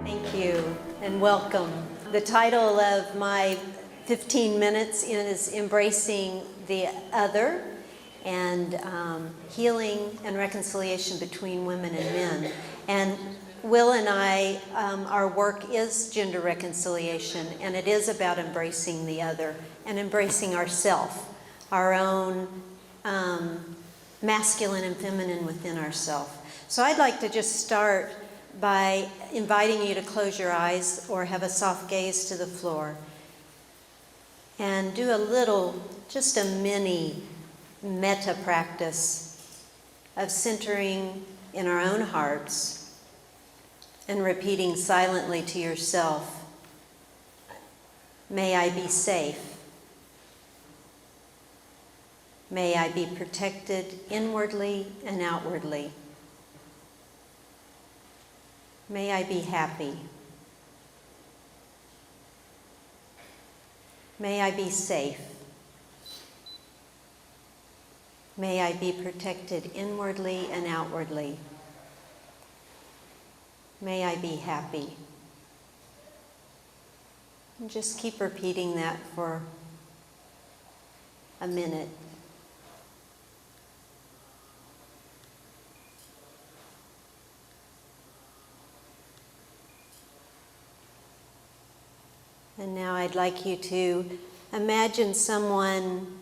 Thank you and welcome. The title of my 15 minutes is Embracing the Other and Healing and Reconciliation Between Women and Men. And Will and I, our work is gender reconciliation, and it is about embracing the other and embracing ourself, our own masculine and feminine within ourselves. So I'd like to just start by inviting you to close your eyes or have a soft gaze to the floor and do a little, just a mini metta practice of centering in our own hearts and repeating silently to yourself, may I be safe. May I be protected inwardly and outwardly. May I be happy. May I be safe. May I be protected inwardly and outwardly. May I be happy. And just keep repeating that for a minute. And now I'd like you to imagine someone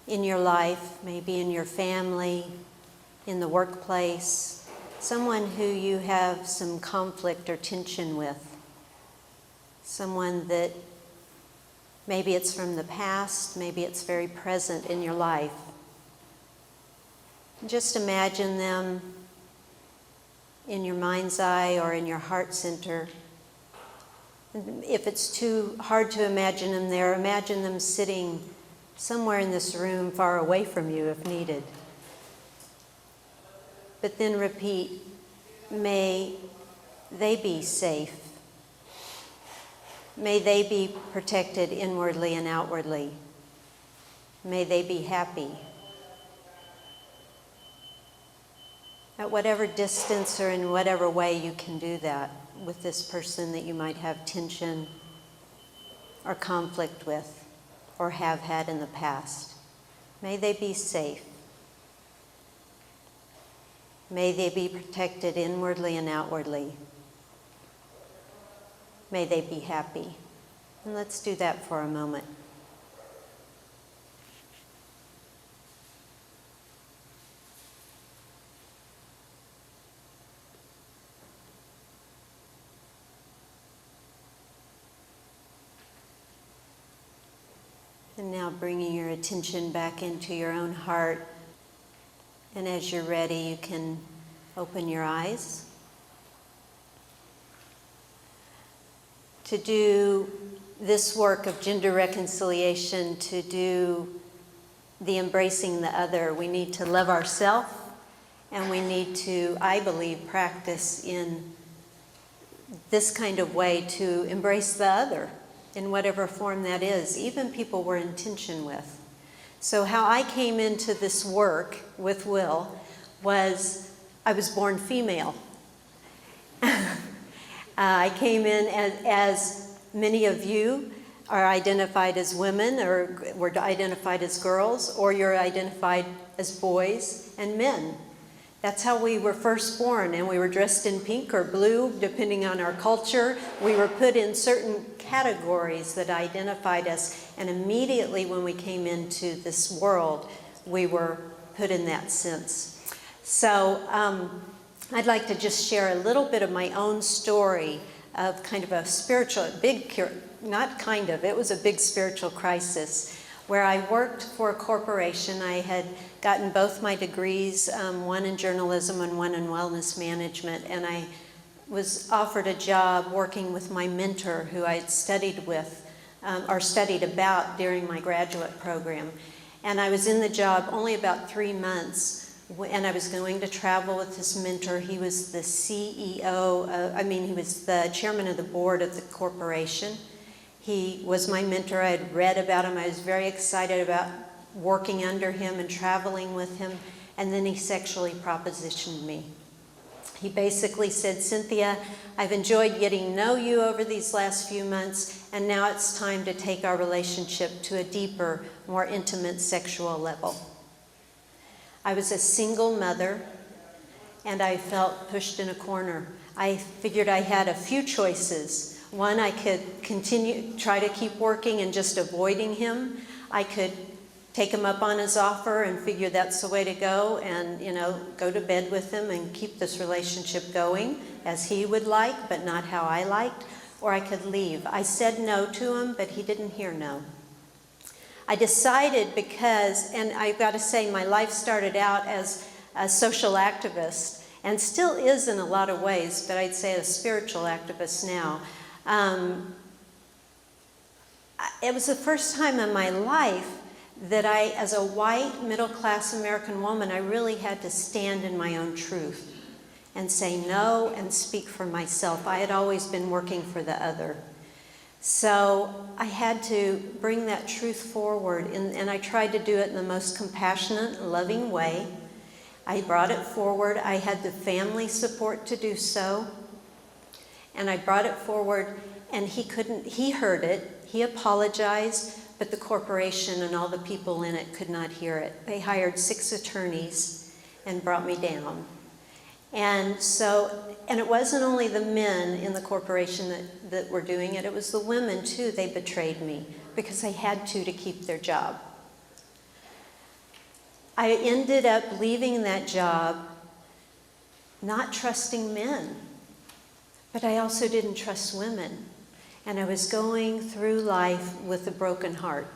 in your life, maybe in your family, in the workplace, someone who you have some conflict or tension with, someone that maybe it's from the past, maybe it's very present in your life. Just imagine them in your mind's eye or in your heart center. If it's too hard to imagine them there, imagine them sitting somewhere in this room far away from you if needed. But then repeat, may they be safe. May they be protected inwardly and outwardly. May they be happy. At whatever distance or in whatever way you can do that with this person that you might have tension or conflict with or have had in the past. May they be safe. May they be protected inwardly and outwardly. May they be happy. And let's do that for a moment. And now bringing your attention back into your own heart. And as you're ready, you can open your eyes. To do this work of gender reconciliation, to do the embracing the other, we need to love ourselves, and we need to, I believe, practice in this kind of way to embrace the other in whatever form that is, even people we're in tension with. So how I came into this work with Will was I was born female. I came in as many of you are identified as women or were identified as girls, or you're identified as boys and men. That's how we were first born, and we were dressed in pink or blue, depending on our culture. We were put in certain categories that identified us, and immediately when we came into this world, we were put in that sense. So I'd like to just share a little bit of my own story of kind of a spiritual, it was a big spiritual crisis where I worked for a corporation. I had gotten both my degrees, one in journalism and one in wellness management, and I was offered a job working with my mentor who I had studied with, or studied about during my graduate program. And I was in the job only about 3 months, and I was going to travel with this mentor. He was the CEO, he was the chairman of the board of the corporation. He was my mentor. I had read about him. I was very excited about working under him and traveling with him. And then he sexually propositioned me. He basically said, Cynthia, I've enjoyed getting to know you over these last few months, and now it's time to take our relationship to a deeper, more intimate sexual level. I was a single mother, and I felt pushed in a corner. I figured I had a few choices. One, I could try to keep working and just avoiding him. I could take him up on his offer and figure that's the way to go and, go to bed with him and keep this relationship going as he would like, but not how I liked. Or I could leave. I said no to him, but he didn't hear no. I decided because, and I've got to say, my life started out as a social activist, and still is in a lot of ways, but I'd say a spiritual activist now. It was the first time in my life that I, as a white, middle-class American woman, I really had to stand in my own truth and say no and speak for myself. I had always been working for the other. So I had to bring that truth forward, and I tried to do it in the most compassionate, loving way. I brought it forward. I had the family support to do so. And I brought it forward, and he heard it. He apologized, but the corporation and all the people in it could not hear it. They hired 6 attorneys and brought me down. And it wasn't only the men in the corporation that were doing it, it was the women too. They betrayed me because they had to keep their job. I ended up leaving that job not trusting men, but I also didn't trust women. And I was going through life with a broken heart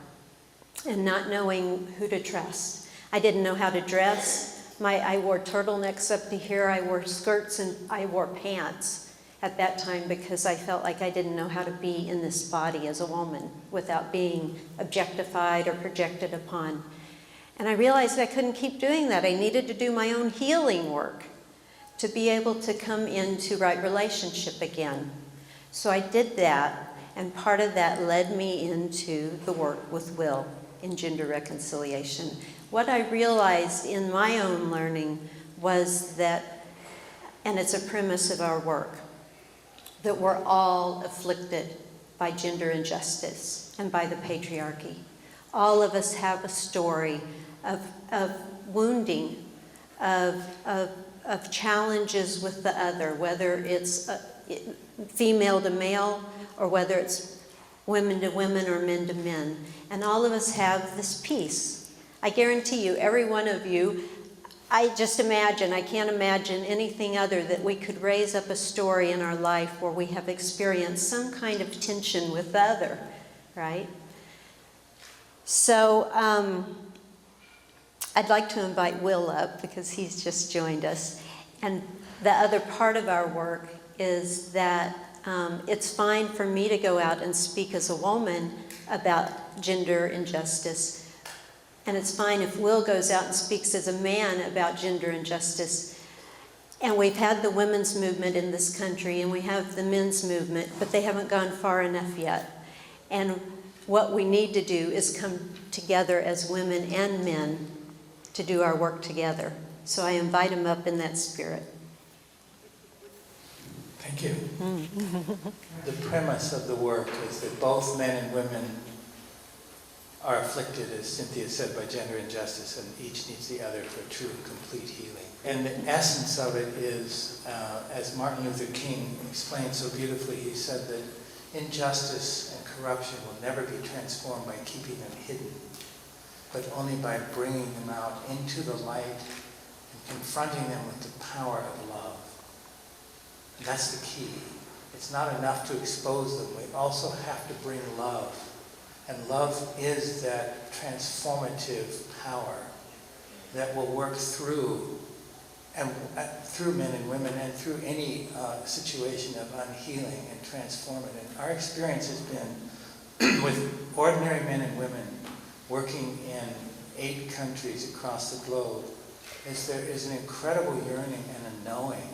and not knowing who to trust. I didn't know how to dress. I wore turtlenecks up to here. I wore skirts and I wore pants at that time because I felt like I didn't know how to be in this body as a woman without being objectified or projected upon. And I realized I couldn't keep doing that. I needed to do my own healing work to be able to come into right relationship again. So I did that, and part of that led me into the work with Will in gender reconciliation. What I realized in my own learning was that, and it's a premise of our work, that we're all afflicted by gender injustice and by the patriarchy. All of us have a story of wounding, of challenges with the other, whether it's female to male or whether it's women to women or men to men. And all of us have this piece. I guarantee you, every one of you, I can't imagine anything other that we could raise up a story in our life where we have experienced some kind of tension with the other, right? So I'd like to invite Will up because he's just joined us. And the other part of our work is that it's fine for me to go out and speak as a woman about gender injustice. And it's fine if Will goes out and speaks as a man about gender injustice. And we've had the women's movement in this country, and we have the men's movement, but they haven't gone far enough yet. And what we need to do is come together as women and men to do our work together. So I invite him up in that spirit. Thank you. The premise of the work is that both men and women are afflicted, as Cynthia said, by gender injustice, and each needs the other for true, complete healing. And the essence of it is, as Martin Luther King explained so beautifully, he said that injustice and corruption will never be transformed by keeping them hidden, but only by bringing them out into the light and confronting them with the power of love. And that's the key. It's not enough to expose them. We also have to bring love. And love is that transformative power that will work through men and women and through any situation of unhealing and transform it. And our experience has been with ordinary men and women working in 8 countries across the globe, is there is an incredible yearning and a knowing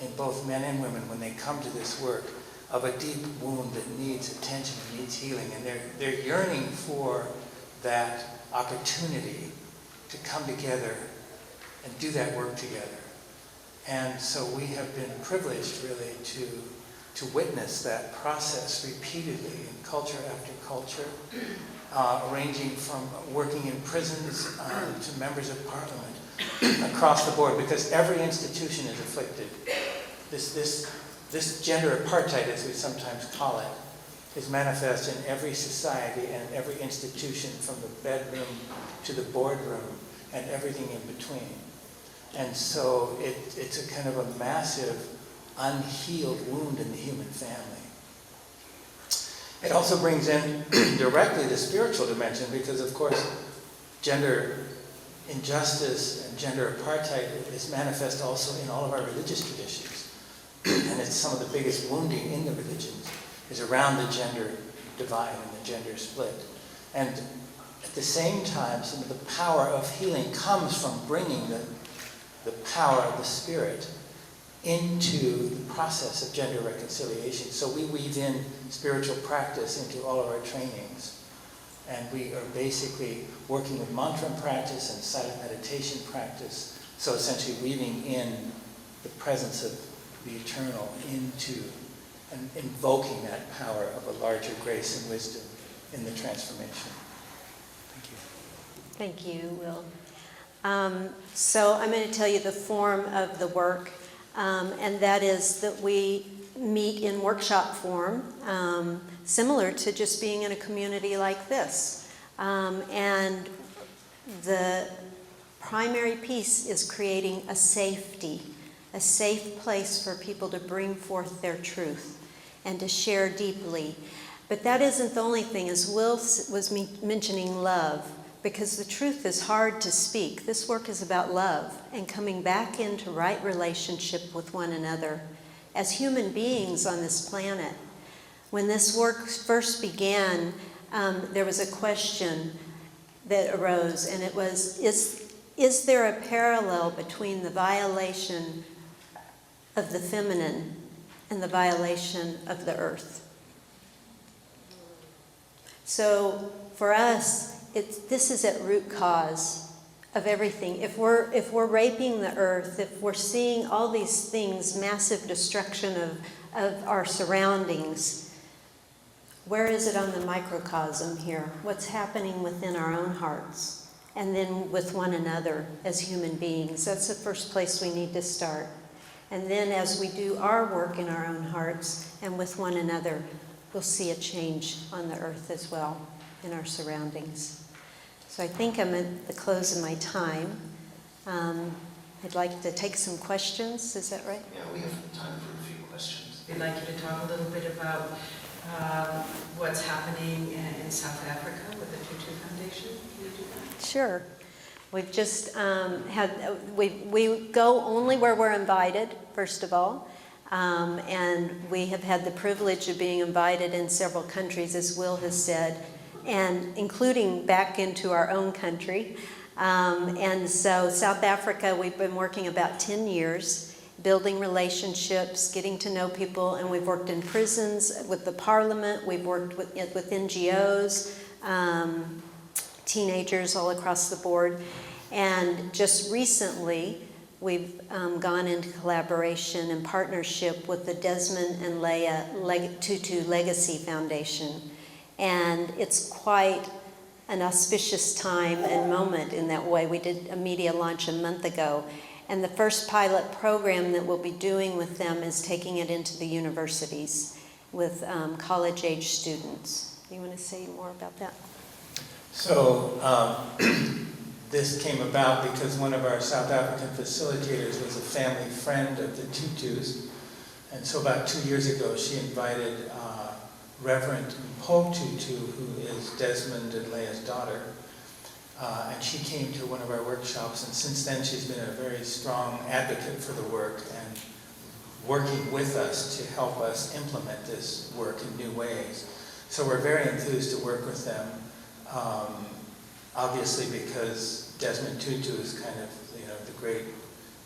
in both men and women when they come to this work of a deep wound that needs attention and needs healing. And they're yearning for that opportunity to come together and do that work together. And so we have been privileged really to witness that process repeatedly in culture after culture, ranging from working in prisons to members of parliament across the board, because every institution is afflicted. This gender apartheid, as we sometimes call it, is manifest in every society and every institution, from the bedroom to the boardroom and everything in between. And so it's a kind of a massive, unhealed wound in the human family. It also brings in directly the spiritual dimension, because of course gender injustice and gender apartheid is manifest also in all of our religious traditions. And it's some of the biggest wounding in the religions is around the gender divide and the gender split. And at the same time, some of the power of healing comes from bringing the power of the Spirit into the process of gender reconciliation. So we weave in spiritual practice into all of our trainings. And we are basically working with mantra practice and silent meditation practice. So essentially weaving in the presence of the eternal into and invoking that power of a larger grace and wisdom in the transformation. Thank you. Thank you, Will. So I'm going to tell you the form of the work, and that is that we meet in workshop form, similar to just being in a community like this. And the primary piece is creating a safety, a safe place for people to bring forth their truth and to share deeply. But that isn't the only thing, as Will was mentioning love, because the truth is hard to speak. This work is about love and coming back into right relationship with one another as human beings on this planet. When this work first began, there was a question that arose, and it was, is there a parallel between the violation of the feminine and the violation of the earth? So for us, this is at root cause of everything. If we're raping the earth, if we're seeing all these things, massive destruction of our surroundings, where is it on the microcosm here? What's happening within our own hearts? And then with one another as human beings. That's the first place we need to start. And then as we do our work in our own hearts and with one another, we'll see a change on the earth as well, in our surroundings. So I think I'm at the close of my time. I'd like to take some questions. Is that right? Yeah, we have time for a few questions. We'd like you to talk a little bit about what's happening in South Africa with the Tutu Foundation. Can you do that? Sure. We've just we go only where we're invited, first of all. And we have had the privilege of being invited in several countries, as Will has said, and including back into our own country. And so South Africa, we've been working about 10 years, building relationships, getting to know people, and we've worked in prisons, with the parliament, we've worked with NGOs, teenagers all across the board. And just recently, we've gone into collaboration and partnership with the Desmond and Leah Tutu Legacy Foundation. And it's quite an auspicious time and moment in that way. We did a media launch a month ago. And the first pilot program that we'll be doing with them is taking it into the universities with college-age students. You want to say more about that? So this came about because one of our South African facilitators was a family friend of the Tutus. And so about 2 years ago, she invited Reverend Mpo Tutu, who is Desmond and Leah's daughter. And she came to one of our workshops, and since then she's been a very strong advocate for the work and working with us to help us implement this work in new ways. So we're very enthused to work with them, obviously because Desmond Tutu is kind of, the great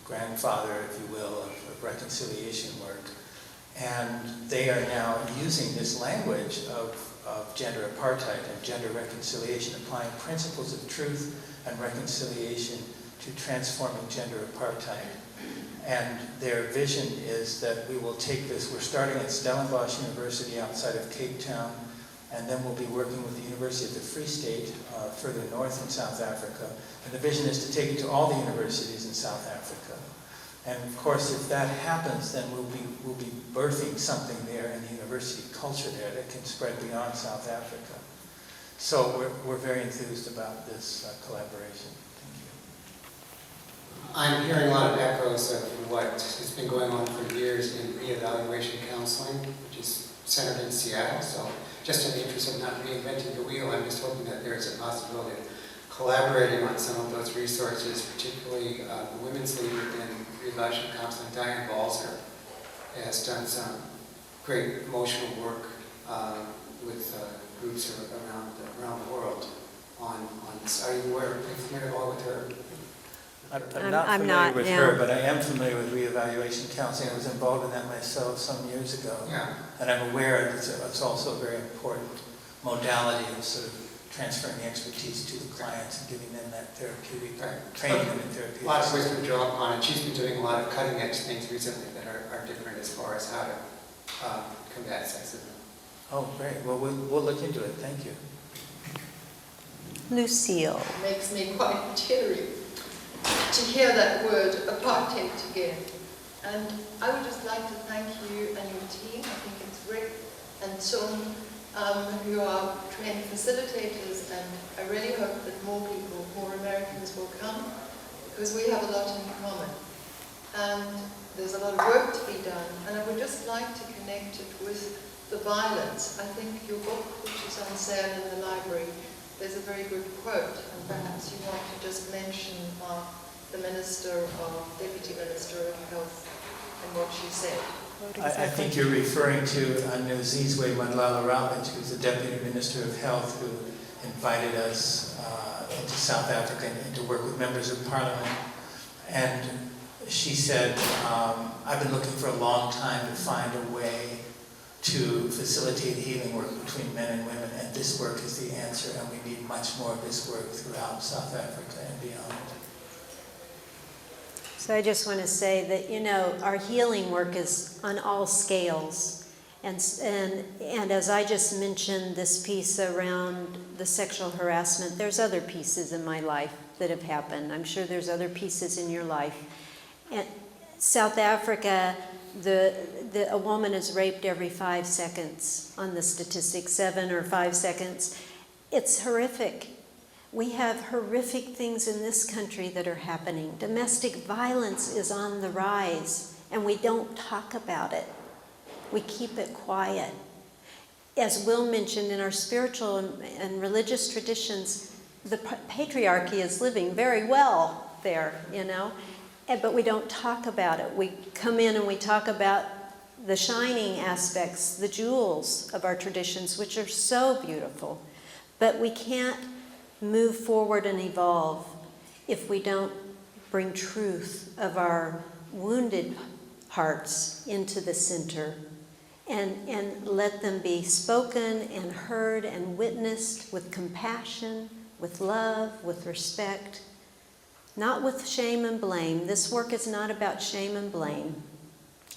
grandfather, if you will, of reconciliation work. And they are now using this language of gender apartheid and gender reconciliation, applying principles of truth and reconciliation to transforming gender apartheid. And their vision is that we will take this, we're starting at Stellenbosch University outside of Cape Town, and then we'll be working with the University of the Free State further north in South Africa. And the vision is to take it to all the universities in South Africa. And of course, if that happens, then we'll be birthing something there in the university culture there that can spread beyond South Africa. So we're very enthused about this collaboration. Thank you. I'm hearing a lot of echoes of what has been going on for years in reevaluation counseling, which is centered in Seattle. So just in the interest of not reinventing the wheel, I'm just hoping that there's a possibility of collaborating on some of those resources, particularly the women's leader in reevaluation counseling, Diane Balzer, has done some great emotional work with groups around the world on this. Are you familiar at all with her? I'm not I'm familiar not, with no. her, but I am familiar with reevaluation counseling. I was involved in that myself some years ago. Yeah. And I'm aware it's also a very important modality of sort of transferring the expertise to the clients and giving them that therapeutic, training them in therapeutic. A lot of wisdom to draw upon, and she's been doing a lot of cutting edge things recently that are different as far as how to combat sexism. Oh, great. Well, we'll look into it. Thank you. Lucille. Makes me quite teary to hear that word apartheid again. And I would just like to thank you and your team. I think it's Rick and Son who are trained facilitators, and I really hope that more people, more Americans will come, because we have a lot in common. And there's a lot of work to be done, and I would just like to connect it with the violence. I think your book, which is on sale in the library, there's a very good quote, and perhaps you want to just mention the Deputy Minister of Health and what she said. I think you're referring to Nozizwe Mandlala Rawat, who's the Deputy Minister of Health, who invited us into South Africa and to work with members of Parliament. And she said, I've been looking for a long time to find a way to facilitate healing work between men and women, and this work is the answer, and we need much more of this work throughout South Africa and beyond. So I just want to say that, you know, our healing work is on all scales. And as I just mentioned, this piece around the sexual harassment, there's other pieces in my life that have happened. I'm sure there's other pieces in your life. And South Africa, a woman is raped every 5 seconds on the statistic, 7 or 5 seconds. It's horrific. We have horrific things in this country that are happening. Domestic violence is on the rise, and we don't talk about it. We keep it quiet. As Will mentioned, in our spiritual and religious traditions, the patriarchy is living very well there, you know, but we don't talk about it. We come in and we talk about the shining aspects, the jewels of our traditions, which are so beautiful, but we can't move forward and evolve if we don't bring truth of our wounded hearts into the center and let them be spoken and heard and witnessed with compassion, with love, with respect, not with shame and blame. This work is not about shame and blame.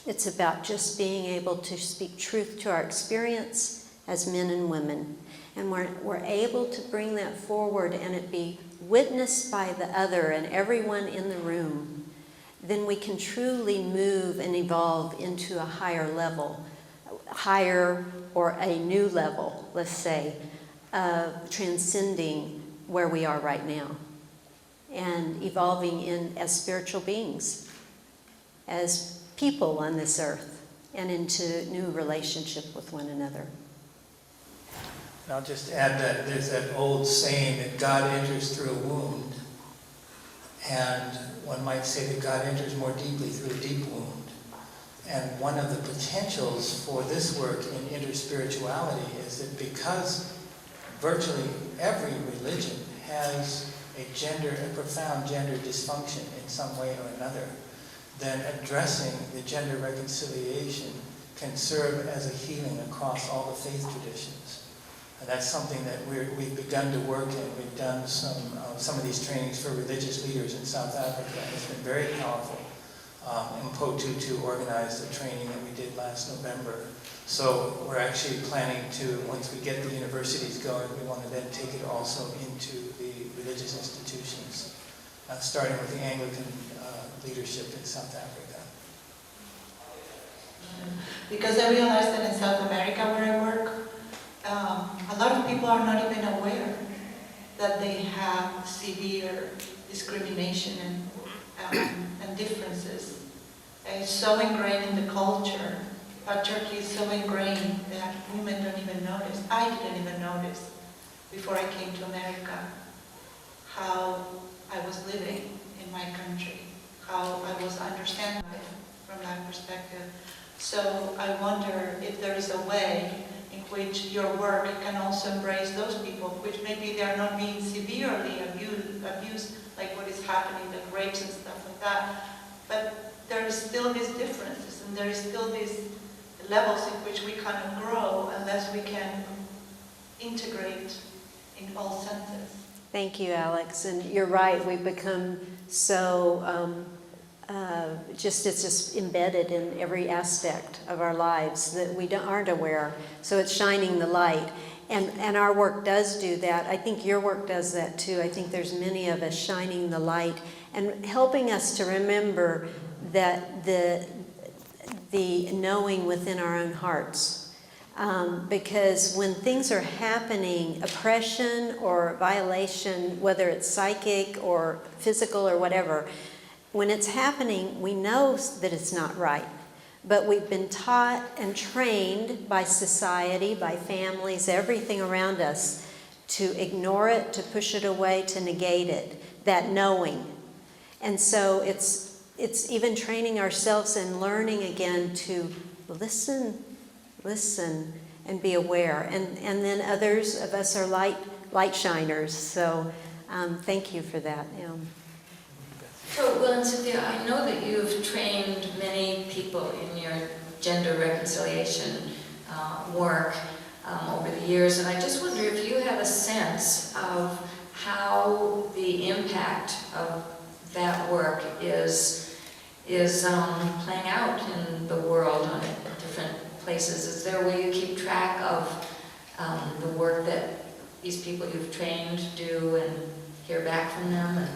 It's about just being able to speak truth to our experience as men and women. And we're able to bring that forward and it be witnessed by the other and everyone in the room. Then we can truly move and evolve into a higher level, higher or a new level, let's say, of transcending where we are right now and evolving as spiritual beings, as people on this earth, and into new relationship with one another. And I'll just add that there's that old saying that God enters through a wound, and one might say that God enters more deeply through a deep wound. And one of the potentials for this work in InterSpirituality is that because virtually every religion has a profound gender dysfunction in some way or another, then addressing the gender reconciliation can serve as a healing across all the faith traditions. And that's something that we've begun to work in. We've done some of these trainings for religious leaders in South Africa, and it's been very powerful. and Po22 organized a training that we did last November. So we're actually planning to, once we get the universities going, we want to then take it also into the religious institutions, starting with the Anglican leadership in South Africa. Because I realized that in South America where I work, a lot of people are not even aware that they have severe discrimination and differences. It's so ingrained in the culture. Patriarchy is so ingrained that women don't even notice. I didn't even notice before I came to America how I was living in my country, how I was understanding life from that perspective. So I wonder if there is a way in which your work can also embrace those people, which maybe they are not being severely abused like what is happening, the rapes and stuff like that, but there is still these differences and there is still these levels in which we cannot grow unless we can integrate in all senses. Thank you, Alex. And you're right, we've become so, it's just embedded in every aspect of our lives that we aren't aware. So it's shining the light. And our work does do that. I think your work does that too. I think there's many of us shining the light and helping us to remember that the knowing within our own hearts. Because when things are happening, oppression or violation, whether it's psychic or physical or whatever, when it's happening, we know that it's not right. But we've been taught and trained by society, by families, everything around us, to ignore it, to push it away, to negate it, that knowing. And so it's even training ourselves and learning again to listen, and be aware. And then others of us are light shiners. So thank you for that. So, Will and Cynthia, I know that you've trained many people in your gender reconciliation work over the years, and I just wonder if you have a sense of how the impact of that work is playing out in the world on different places. Is there a way you keep track of the work that these people you've trained do and hear back from them? And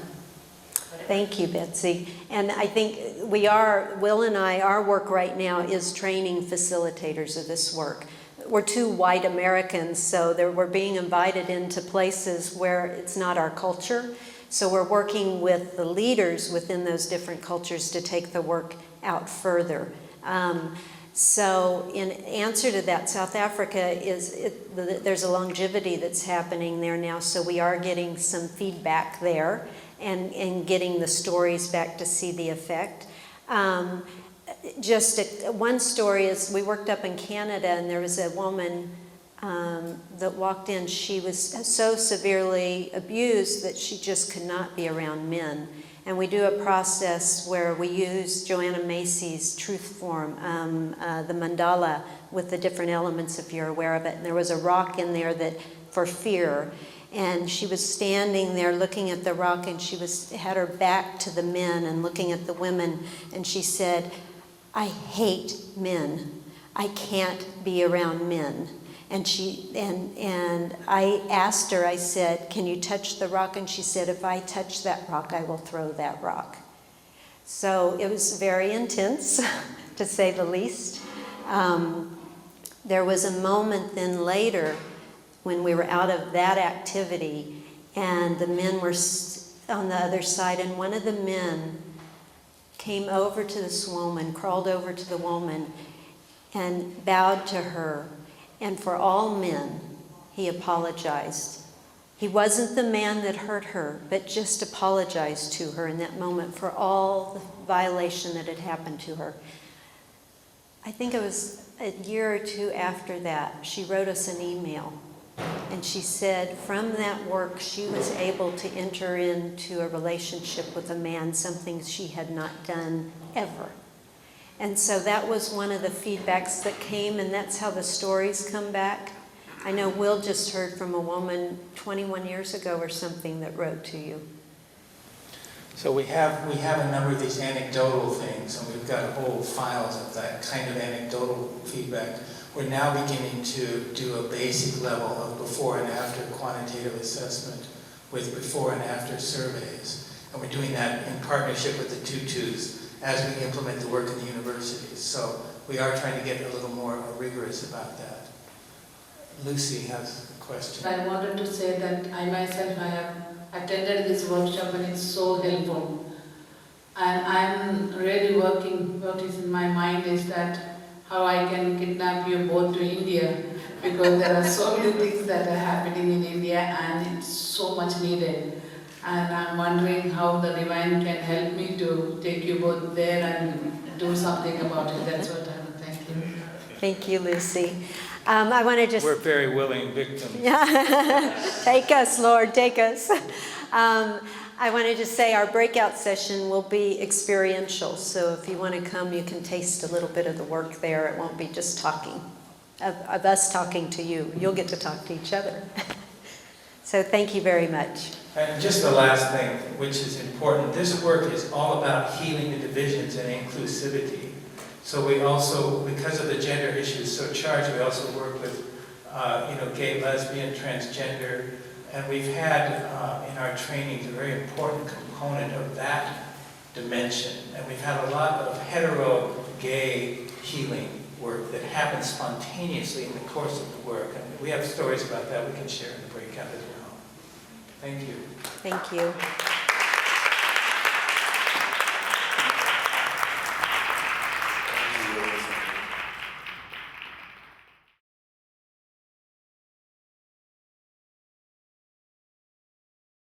thank you, Betsy. And I think Will and I, our work right now is training facilitators of this work. We're two white Americans, so we're being invited into places where it's not our culture. So we're working with the leaders within those different cultures to take the work out further. So in answer to that, South Africa there's a longevity that's happening there now, so we are getting some feedback there and getting the stories back to see the effect. One story is we worked up in Canada, and there was a woman that walked in. She was so severely abused that she just could not be around men. And we do a process where we use Joanna Macy's truth form, the mandala with the different elements, if you're aware of it. And there was a rock in there for fear. And she was standing there looking at the rock, and she had her back to the men and looking at the women. And she said, "I hate men. I can't be around men." And I asked her, I said, "Can you touch the rock?" And she said, "If I touch that rock, I will throw that rock." So it was very intense, to say the least. There was a moment then later when we were out of that activity, and the men were on the other side, and one of the men came over to this woman, crawled over to the woman, and bowed to her. And for all men, he apologized. He wasn't the man that hurt her, but just apologized to her in that moment for all the violation that had happened to her. I think it was a year or two after that, she wrote us an email. And she said from that work, she was able to enter into a relationship with a man, something she had not done ever. And so that was one of the feedbacks that came, and that's how the stories come back. I know Will just heard from a woman 21 years ago or something that wrote to you. So we have a number of these anecdotal things, and we've got whole files of that kind of anecdotal feedback. We're now beginning to do a basic level of before and after quantitative assessment with before and after surveys. And we're doing that in partnership with the tutus as we implement the work in the universities. So we are trying to get a little more rigorous about that. Lucy has a question. I wanted to say that I myself, I have attended this workshop and it's so helpful. And I'm really working, what is in my mind is that how I can kidnap you both to India, because there are so many things that are happening in India and it's so much needed. And I'm wondering how the divine can help me to take you both there and do something about it. That's what I'm thanking you. Thank you, Lucy. I want to just... We're very willing victims. Take us, Lord, take us. I want to just say our breakout session will be experiential. So if you want to come, you can taste a little bit of the work there. It won't be just talking, of us talking to you. You'll get to talk to each other. So thank you very much. And just the last thing, which is important, this work is all about healing the divisions and inclusivity. So we also, because of the gender issues so charged, we also work with, gay, lesbian, transgender, and we've had in our trainings a very important component of that dimension. And we've had a lot of hetero-gay healing work that happens spontaneously in the course of the work. And we have stories about that we can share in the breakout as well. Thank you. Thank you.